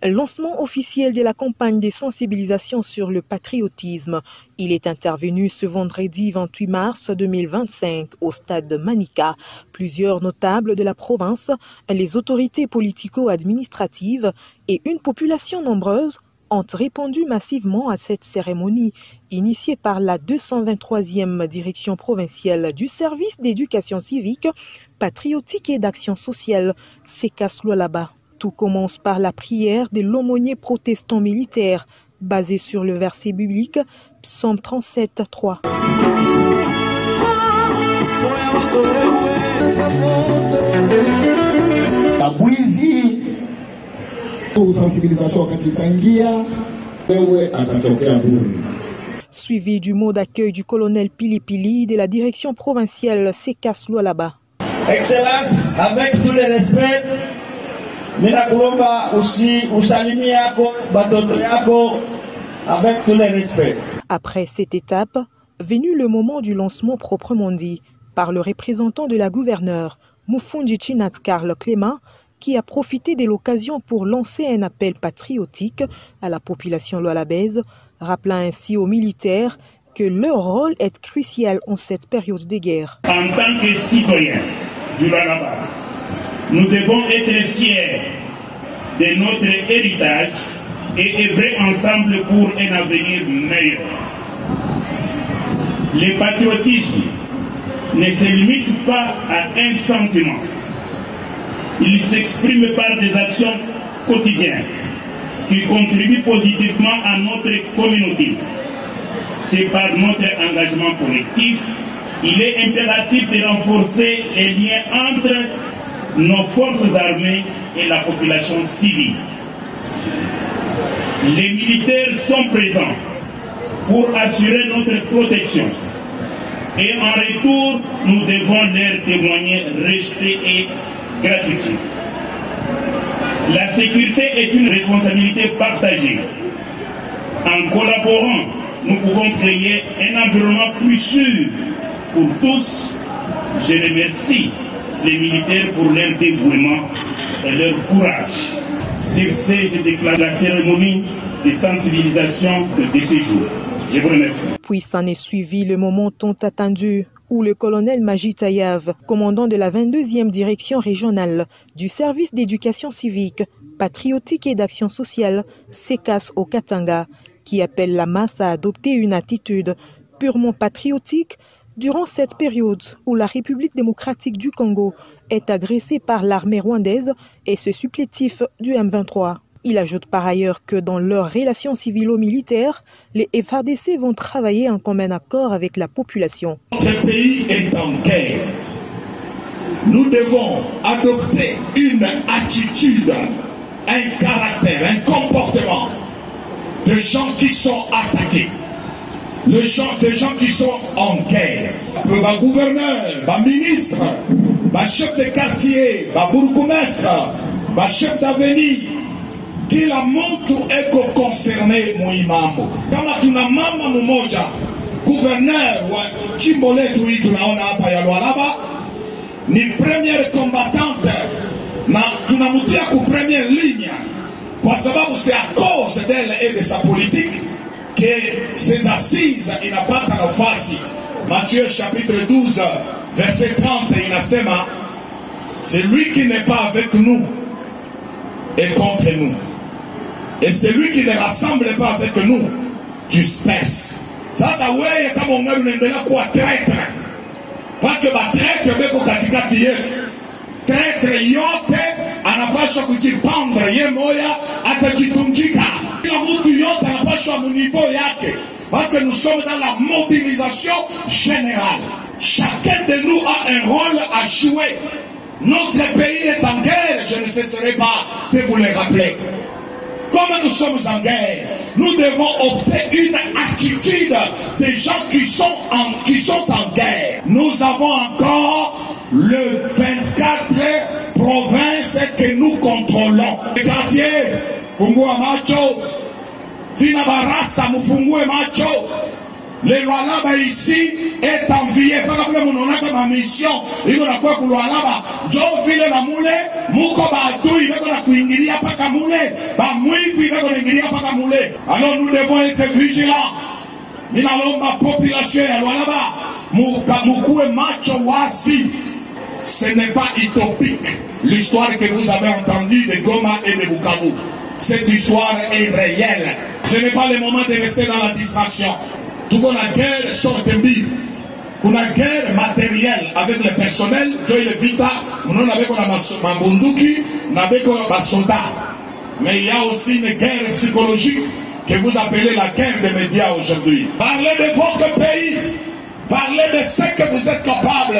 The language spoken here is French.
Lancement officiel de la campagne de sensibilisation sur le patriotisme. Il est intervenu ce vendredi 28 mars 2025 au stade de Manica. Plusieurs notables de la province, les autorités politico-administratives et une population nombreuse ont répondu massivement à cette cérémonie initiée par la 223e direction provinciale du service d'éducation civique, patriotique et d'action sociale, Sekas Lualaba. Tout commence par la prière de l'aumônier protestant militaire, basée sur le verset biblique, Psaume 37, 3. Suivi du mot d'accueil du colonel Pilipili de la direction provinciale Sekas Lualaba. Excellence, avec tous les respects, avec tous les respects. Après cette étape, venu le moment du lancement proprement dit, par le représentant de la gouverneure, Mufundi Chinat Karl Clément, qui a profité de l'occasion pour lancer un appel patriotique à la population lualabaise, rappelant ainsi aux militaires que leur rôle est crucial en cette période de guerre. En tant que citoyens du Lualaba, nous devons être fiers de notre héritage et œuvrer ensemble pour un avenir meilleur. Le patriotisme ne se limite pas à un sentiment. Il s'exprime par des actions quotidiennes qui contribuent positivement à notre communauté. C'est par notre engagement collectif. Il est impératif de renforcer les liens entre nos forces armées et la population civile. Les militaires sont présents pour assurer notre protection. Et en retour, nous devons leur témoigner respect et gratitude. La sécurité est une responsabilité partagée. En collaborant, nous pouvons créer un environnement plus sûr pour tous. Je remercie les militaires pour leur dévouement et leur courage. Sur ce, je déclare la cérémonie de sensibilisation de ce jour. Je vous remercie. Puis s'en est suivi le moment tant attendu où le colonel Majid Tayav, commandant de la 22e direction régionale du service d'éducation civique, patriotique et d'action sociale, Sekas au Katanga, qui appelle la masse à adopter une attitude purement patriotique durant cette période où la République démocratique du Congo est agressée par l'armée rwandaise et ce supplétif du M23. Il ajoute par ailleurs que dans leurs relations civilo-militaires, les FARDC vont travailler en commun accord avec la population. Notre pays est en guerre. Nous devons adopter une attitude, un caractère, un comportement de gens qui sont attaqués. Des gens qui sont en guerre. Le gouverneur, le ministre, le chef de quartier, le bourgmestre, le chef d'avenue, kila mtu eko concerné muhimu. Kama tuna mama mmoja gouverneur wa jimbo letu hii tunaona hapa ya Lualaba ni première combattante na tunamtia ku première ligne kwa sababu c'est à cause d'elle et de sa politique que ces assises inapata nafasi. Matthieu chapitre 12 verset 30 inasema celui qui n'est pas avec nous est contre nous. Et celui qui ne rassemble pas avec nous, disperse. Sasa wewe kama ungali unaendelea kuwa traitre. Parce que ba traitre beko katikati yetu. Traitre yote anapaswa kujipanga yeye moya atajitungika. Kila mtu yote anapaswa mu niveau yake. Parce que nous sommes dans la mobilisation générale. Chacun de nous a un rôle à jouer. Notre pays est en guerre, je ne cesserai pas de vous le rappeler. Comme nous sommes en guerre, nous devons opter une attitude des gens qui sont en guerre. Nous avons encore le 24 provinces que nous contrôlons. Le quartier, Fungua Macho, Vina Barasta, Mufungue Macho, le Lualaba ici est envié. Par exemple, nous avons ma mission. Il y a quoi pour Lualaba? Jo vile na mule, muko ba adui, beko na kuingilia paka mule. Alors nous devons être vigilants. Ninalomba population ya Lualaba mukue macho wazi. Ce n'est pas utopique l'histoire que vous avez entendue de Goma et de Bukavu. Cette histoire est réelle. Ce n'est pas le moment de rester dans la distraction. Tout qu'on a guerre sortembi. Qu'on a guerre matérielle avec le personnel. Joy le vita. Nous avons ma bunduki, nous avons ma soldat. Mais il y a aussi une guerre psychologique que vous appelez la guerre des médias aujourd'hui. Parlez de votre pays. Parlez de ce que vous êtes capable.